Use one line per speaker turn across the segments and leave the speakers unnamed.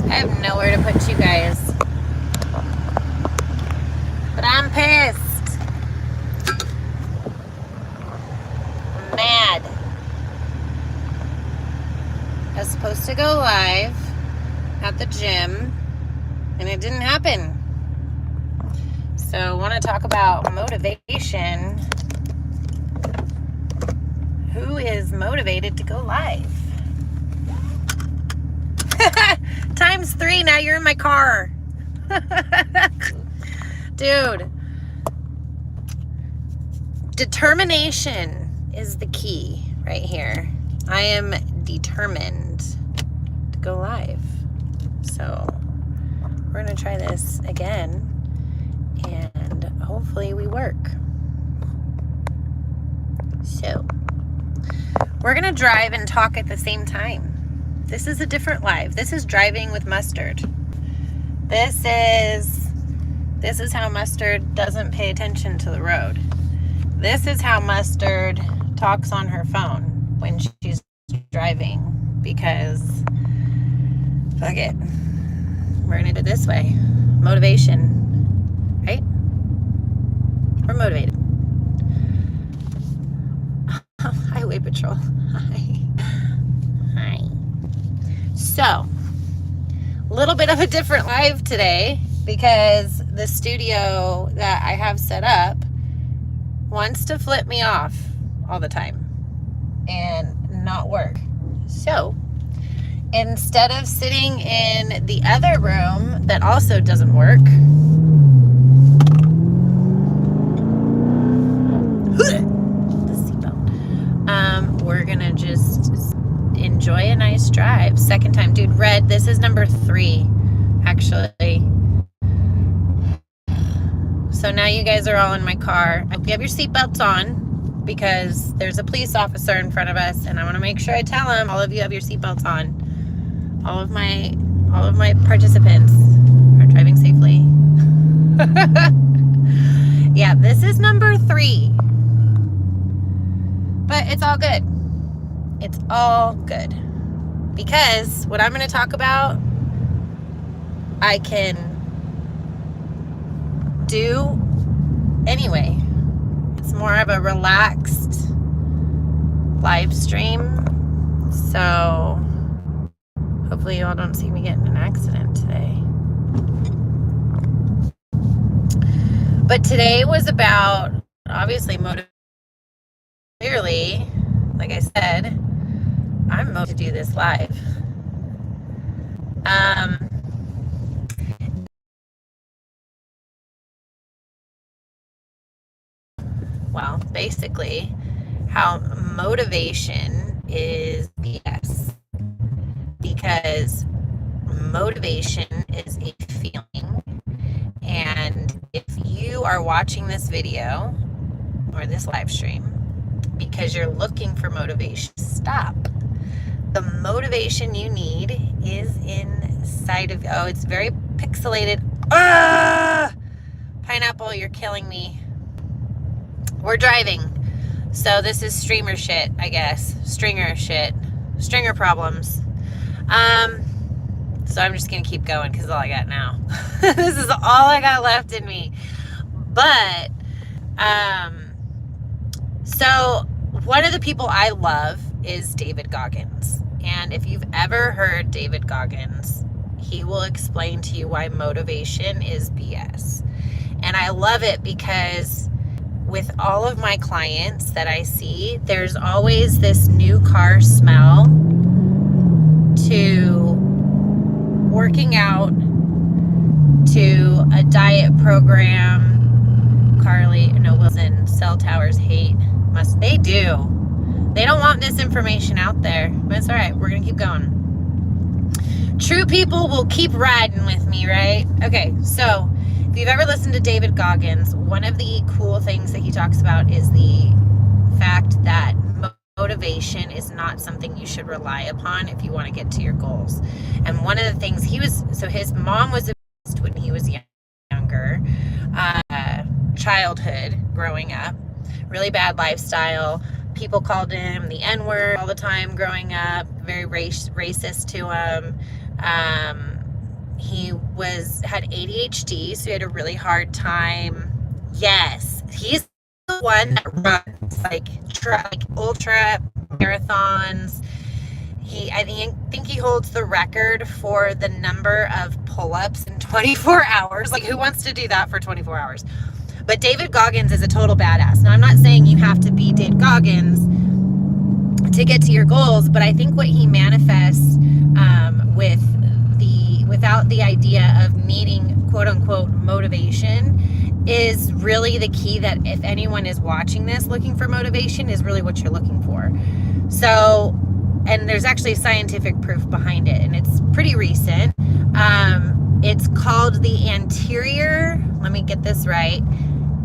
I have nowhere to put you guys. But I'm pissed. I'm mad. I was supposed to go live at the gym, and it didn't happen. So I want to talk about motivation. Who is motivated to go live? Times 3, now you're in my car. Dude. Determination is the key right here. I am determined to go live. So we're going to try this again, and hopefully we work. So we're going to drive and talk at the same time. This is a different live. This is driving with Mustard. This is how Mustard doesn't pay attention to the road. This is how Mustard talks on her phone when she's driving, because fuck it. We're gonna do it this way. Motivation, right? We're motivated. Highway Patrol. Hi. So, a little bit of a different live today because the studio that I have set up wants to flip me off all the time and not work. So, instead of sitting in the other room that also doesn't work, the seatbelt, we're gonna just enjoy a nice drive. Second time, dude. Red, this is number 3 actually. So now you guys are all in my car. You have your seatbelts on because there's a police officer in front of us, and I want to make sure I tell him all of you have your seatbelts on. All of my participants are driving safely. Yeah, this is number 3. But it's all good. It's all good. Because what I'm going to talk about, I can do anyway. It's more of a relaxed live stream. So hopefully you all don't see me get in an accident today. But today was about, obviously, motivation. Clearly, like I said, I'm motivated to do this live. Well, basically, how motivation is BS. Because motivation is a feeling. And if you are watching this video or this live stream because you're looking for motivation, stop. The motivation you need is inside of you. Oh, it's very pixelated. Pineapple, you're killing me. We're driving. So this is streamer shit, I guess. Stringer shit. Stringer problems. So I'm just going to keep going because all I got now. This is all I got left in me. But, so one of the people I love is David Goggins. And if you've ever heard David Goggins, he will explain to you why motivation is BS. And I love it because with all of my clients that I see, there's always this new car smell to working out to a diet program. Carly, no, Wilson, cell towers hate. They do. They don't want this information out there, but it's all right. We're going to keep going. True people will keep riding with me, right? Okay, so if you've ever listened to David Goggins, one of the cool things that he talks about is the fact that motivation is not something you should rely upon if you want to get to your goals. And one of the things his mom was abused when he was younger, childhood, growing up, really bad lifestyle. People called him the N-word all the time growing up, very racist to him. he had ADHD, so he had a really hard time. Yes, he's the one that runs like ultra marathons. I think he holds the record for the number of pull-ups in 24 hours. Like, who wants to do that for 24 hours? But David Goggins is a total badass. Now, I'm not saying you have to be David Goggins to get to your goals, but I think what he manifests without the idea of needing quote unquote motivation is really the key, that if anyone is watching this looking for motivation, is really what you're looking for. So, and there's actually scientific proof behind it, and it's pretty recent. It's called the anterior, let me get this right,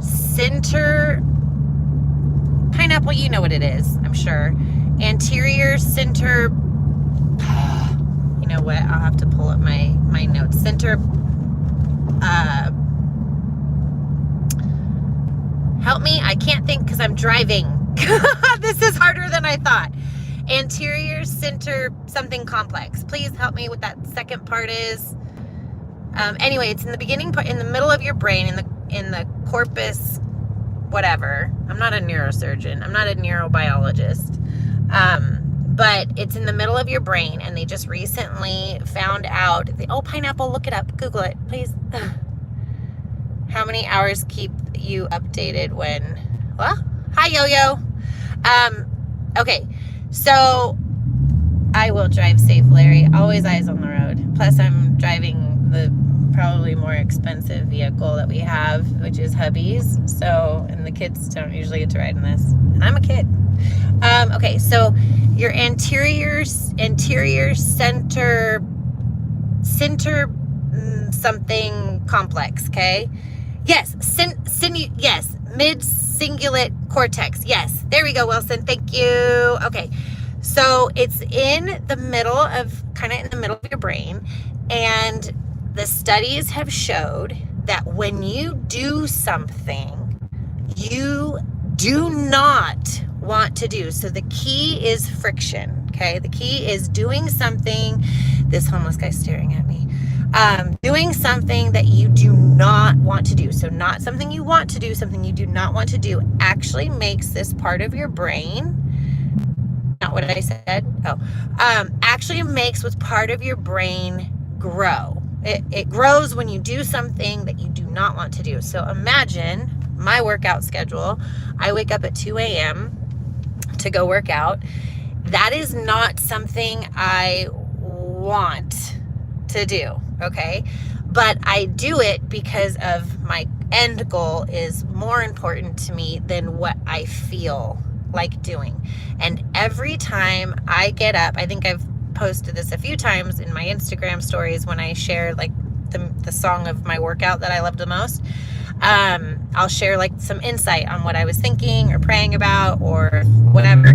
center, pineapple, you know what it is, I'm sure. Anterior center, you know what, I'll have to pull up my notes. Center, help me, I can't think because I'm driving. This is harder than I thought. Anterior center something complex. Please help me with that second part is. Anyway, it's in the beginning part, in the middle of your brain, in the corpus, whatever. I'm not a neurosurgeon. I'm not a neurobiologist. But it's in the middle of your brain, and they just recently found out. Pineapple, look it up. Google it, please. How many hours keep you updated when? Well, hi, Yo-Yo. Okay, so I will drive safe, Larry. Always eyes on the road. Plus, I'm driving the probably more expensive vehicle that we have, which is hubby's. So, and the kids don't usually get to ride in this, and I'm a kid. Okay, so your anterior center something complex. Okay, yes, yes, mid-cingulate cortex. Yes, there we go, Wilson. Thank you. Okay, so it's in the middle of your brain, and the studies have showed that when you do something you do not want to do, so the key is friction, okay? The key is doing something, this homeless guy staring at me, doing something that you do not want to do. So not something you want to do, something you do not want to do actually makes this part of your brain, not what I said, actually makes what's part of your brain grow. It grows when you do something that you do not want to do. So imagine my workout schedule. I wake up at 2 a.m. to go work out. That is not something I want to do, okay? But I do it because of my end goal is more important to me than what I feel like doing. And every time I get up, I think I've posted this a few times in my Instagram stories when I share like the song of my workout that I love the most. I'll share like some insight on what I was thinking or praying about or whatever.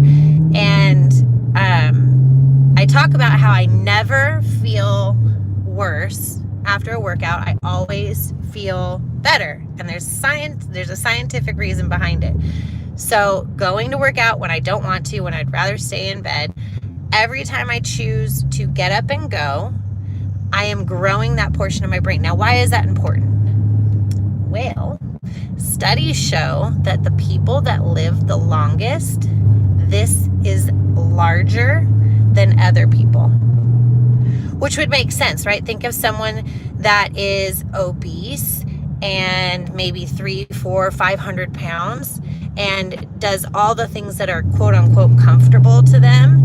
And I talk about how I never feel worse after a workout. I always feel better. And there's a scientific reason behind it. So going to work out when I don't want to, when I'd rather stay in bed, every time I choose to get up and go, I am growing that portion of my brain. Now, why is that important? Well, studies show that the people that live the longest, this is larger than other people, which would make sense, right? Think of someone that is obese and maybe 300, 400, 500 pounds and does all the things that are quote unquote comfortable to them.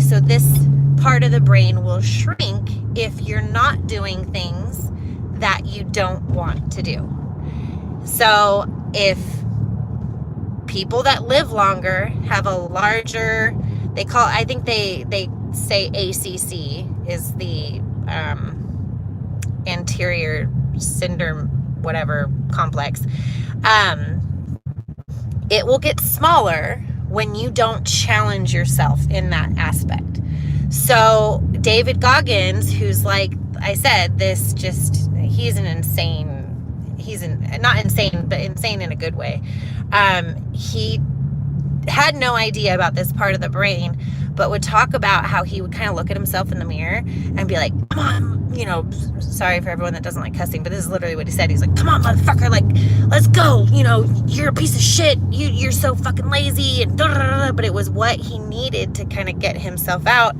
So this part of the brain will shrink if you're not doing things that you don't want to do. So if people that live longer have a larger, I think they say ACC is the anterior syndrome, whatever complex, it will get smaller when you don't challenge yourself in that aspect. So David Goggins, who's like I said, he's not insane, but insane in a good way. He had no idea about this part of the brain, but would talk about how he would kind of look at himself in the mirror and be like, come on, you know, sorry for everyone that doesn't like cussing, but this is literally what he said. He's like, come on, motherfucker, like, let's go, you know, you're a piece of shit, you're so fucking lazy, and but it was what he needed to kind of get himself out.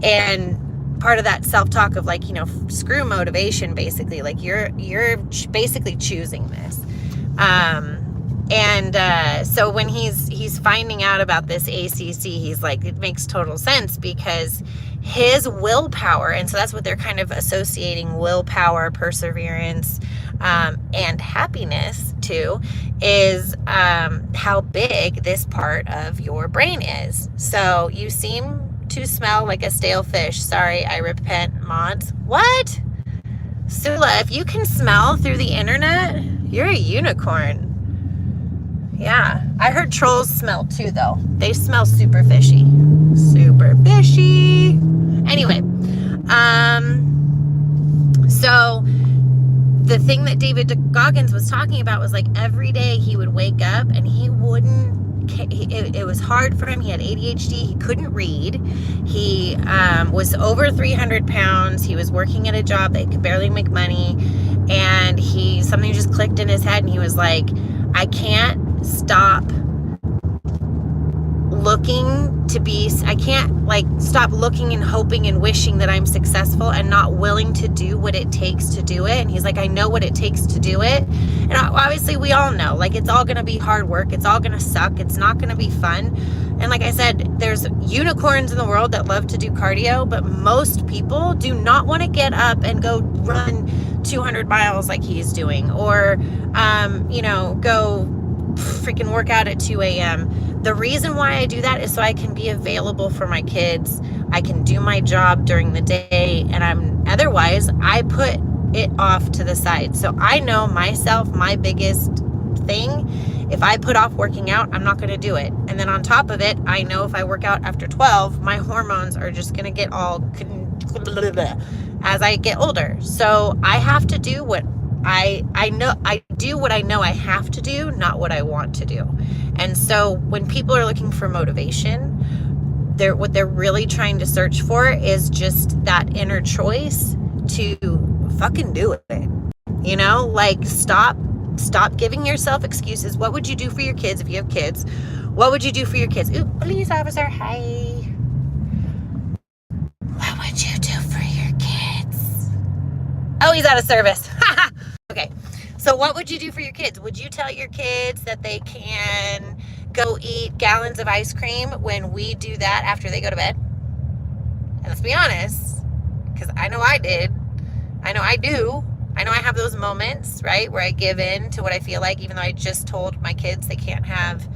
And part of that self-talk of like, you know, screw motivation, basically, like you're basically choosing this. So when he's finding out about this ACC, he's like, it makes total sense, because his willpower, and so that's what they're kind of associating willpower, perseverance, and happiness to, is how big this part of your brain is. So you seem to smell like a stale fish. Sorry, I repent, mods. What? Sula, if you can smell through the internet, you're a unicorn. Yeah, I heard trolls smell too, though. They smell super fishy. Super fishy. Anyway, so the thing that David Goggins was talking about was like every day he would wake up and he wouldn't, it was hard for him. He had ADHD. He couldn't read. He was over 300 pounds. He was working at a job that could barely make money. And something just clicked in his head, and he was like, I can't stop stop looking and hoping and wishing that I'm successful and not willing to do what it takes to do it. And he's like, I know what it takes to do it. And obviously we all know, like, it's all going to be hard work. It's all going to suck. It's not going to be fun. And like I said, there's unicorns in the world that love to do cardio, but most people do not want to get up and go run 200 miles like he's doing, or, go freaking work out at 2 a.m. The reason why I do that is so I can be available for my kids. I can do my job during the day, and otherwise I put it off to the side. So I know myself, my biggest thing, if I put off working out, I'm not going to do it. And then on top of it, I know if I work out after 12, my hormones are just going to get all as I get older. So I have to do what I do what I know I have to do, not what I want to do. And so when people are looking for motivation, what they're really trying to search for is just that inner choice to fucking do it. You know, like, stop giving yourself excuses. What would you do for your kids if you have kids? What would you do for your kids? Ooh, police officer, hi. What would you do for your kids? Oh, he's out of service. Okay. So what would you do for your kids? Would you tell your kids that they can go eat gallons of ice cream when we do that after they go to bed? And let's be honest, because I know I did. I know I do. I know I have those moments, right, where I give in to what I feel like, even though I just told my kids they can't have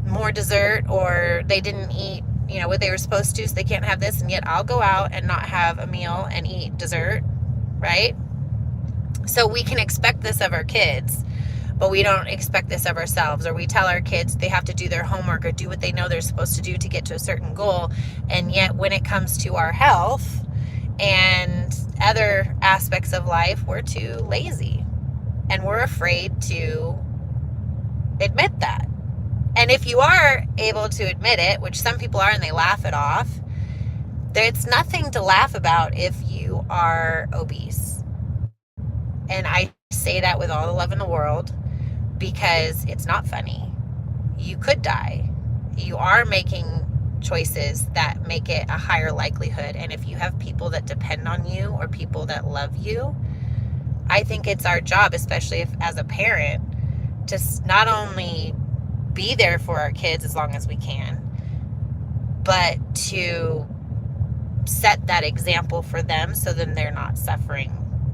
more dessert, or they didn't eat, what they were supposed to, so they can't have this, and yet I'll go out and not have a meal and eat dessert, right? So we can expect this of our kids, but we don't expect this of ourselves. Or we tell our kids they have to do their homework or do what they know they're supposed to do to get to a certain goal. And yet when it comes to our health and other aspects of life, we're too lazy and we're afraid to admit that. And if you are able to admit it, which some people are and they laugh it off, there's nothing to laugh about if you are obese. And I say that with all the love in the world, because it's not funny. You could die. You are making choices that make it a higher likelihood. And if you have people that depend on you or people that love you, I think it's our job, especially as a parent, to not only be there for our kids as long as we can, but to set that example for them so then they're not suffering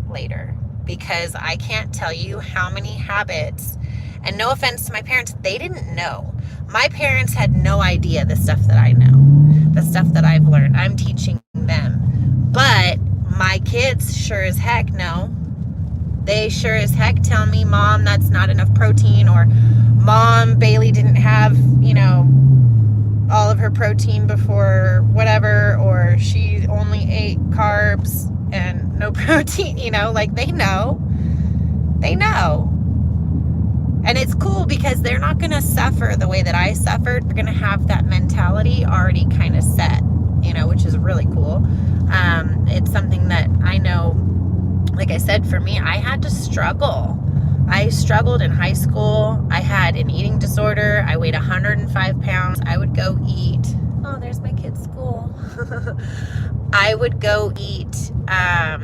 later. Because I can't tell you how many habits, and no offense to my parents, they didn't know. My parents had no idea the stuff that I know, the stuff that I've learned. I'm teaching them. But my kids sure as heck know. They sure as heck tell me, Mom, that's not enough protein, or Mom, Bailey didn't have, all of her protein before whatever, or she only ate carbs and no protein, like they know. And it's cool because they're not going to suffer the way that I suffered. They're going to have that mentality already kind of set, which is really cool. It's something that I know, like I said, for me, I had to struggle. I struggled in high school. I had an eating disorder. I weighed 105 pounds. I would go eat. Oh, there's my kid's school. I would go eat a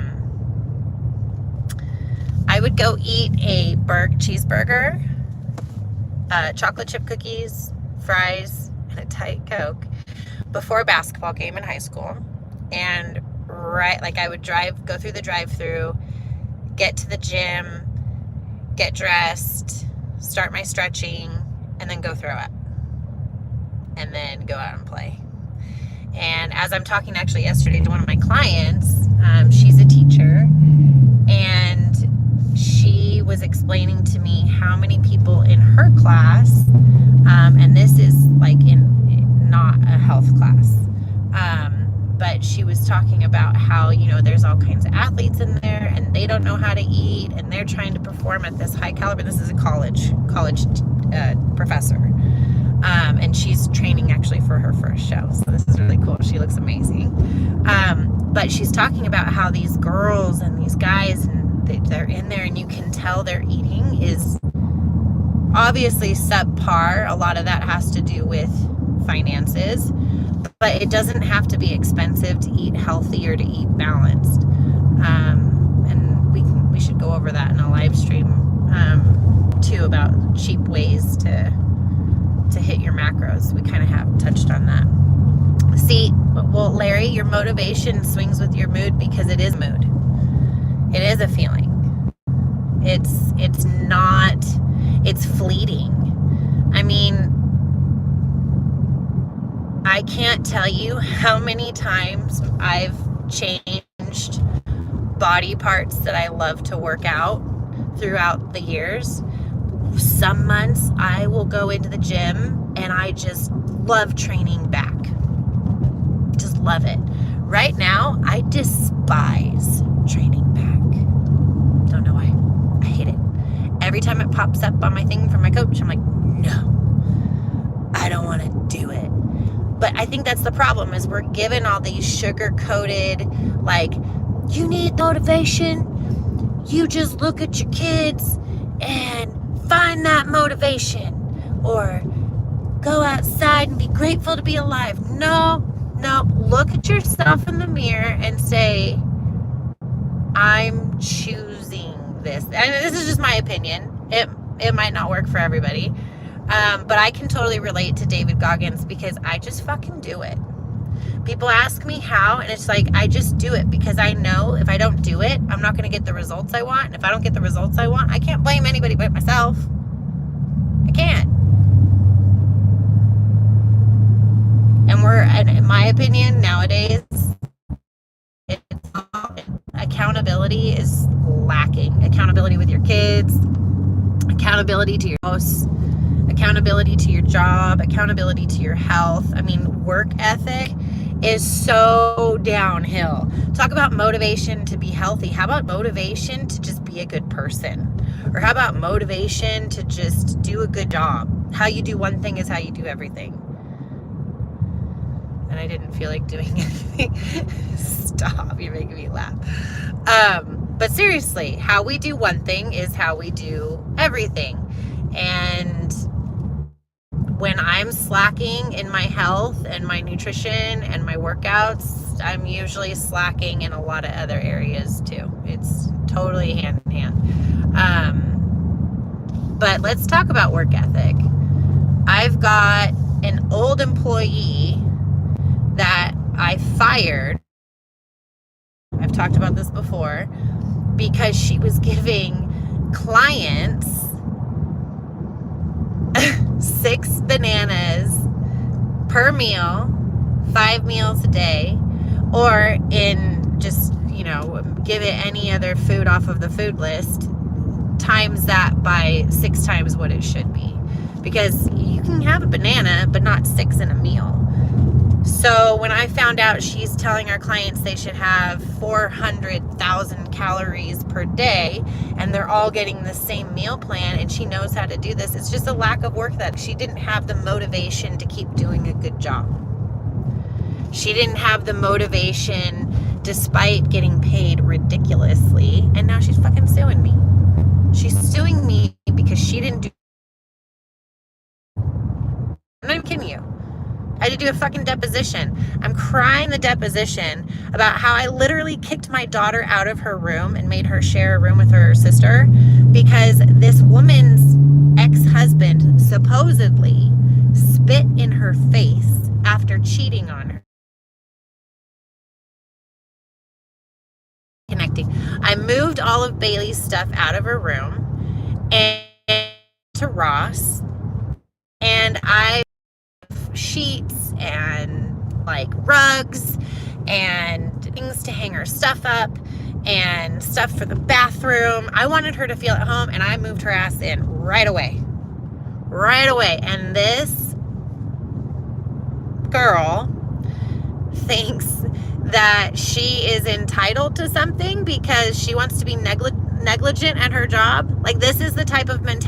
cheeseburger, chocolate chip cookies, fries, and a Diet Coke before a basketball game in high school. And I would go through the drive-thru, get to the gym, get dressed, start my stretching, and then go throw up. And then go out and play. And as I'm talking actually yesterday to one of my clients, she's a teacher, and she was explaining to me how many people in her class, and this is not a health class, but she was talking about how, there's all kinds of athletes in there and they don't know how to eat and they're trying to perform at this high caliber. This is a college professor. And she's training actually for her first show. So this is really cool. She looks amazing. But she's talking about how these girls and these guys, and they're in there and you can tell their eating is obviously subpar. A lot of that has to do with finances, but it doesn't have to be expensive to eat healthy or to eat balanced. And we should go over that in a live stream too, about cheap ways to hit your macros. We kind of have touched on that. See, well, Larry, your motivation swings with your mood because it is mood. It is a feeling. It's fleeting. I mean, I can't tell you how many times I've changed body parts that I love to work out throughout the years. Some months I will go into the gym and I just love training back. Just love it. Right now, I despise training back. Don't know why. I hate it. Every time it pops up on my thing from my coach, I'm like, no, I don't want to do it. But I think that's the problem, is we're given all these sugar-coated, you need motivation. You just look at your kids and find that motivation, or go outside and be grateful to be alive. No, look at yourself in the mirror and say, I'm choosing this. And this is just my opinion. It might not work for everybody. But I can totally relate to David Goggins because I just fucking do it. People ask me how, and it's I just do it because I know if I don't do it, I'm not going to get the results I want. And if I don't get the results I want, I can't blame anybody but myself. I can't. And in my opinion, nowadays, accountability is lacking. Accountability with your kids, accountability to your house, accountability to your job, accountability to your health. I mean, work ethic is so downhill. Talk about motivation to be healthy. How about motivation to just be a good person? Or how about motivation to just do a good job? How you do one thing is how you do everything. And I didn't feel like doing anything. Stop, you're making me laugh. But seriously, how we do one thing is how we do everything. And when I'm slacking in my health and my nutrition and my workouts, I'm usually slacking in a lot of other areas too. It's totally hand in hand. But let's talk about work ethic. I've got an old employee that I fired. I've talked about this before, because she was giving clients 6 bananas per meal, 5 meals a day, or in just, give it any other food off of the food list, times that by 6 times what it should be. Because you can have a banana, but not 6 in a meal. So when I found out she's telling our clients they should have 400,000 calories per day and they're all getting the same meal plan and she knows how to do this, it's just a lack of work that she didn't have the motivation to keep doing a good job. She didn't have the motivation despite getting paid ridiculously, and now she's fucking suing me. She's suing me because she didn't do. I'm not even kidding you. I had to do a fucking deposition. I'm crying the deposition about how I literally kicked my daughter out of her room and made her share a room with her sister because this woman's ex-husband supposedly spit in her face after cheating on her. Connecting. I moved all of Bailey's stuff out of her room and to Ross, and I sheets and like rugs and things to hang her stuff up and stuff for the bathroom. I wanted her to feel at home, and I moved her ass in right away. And this girl thinks that she is entitled to something because she wants to be negligent at her job. Like, this is the type of mentality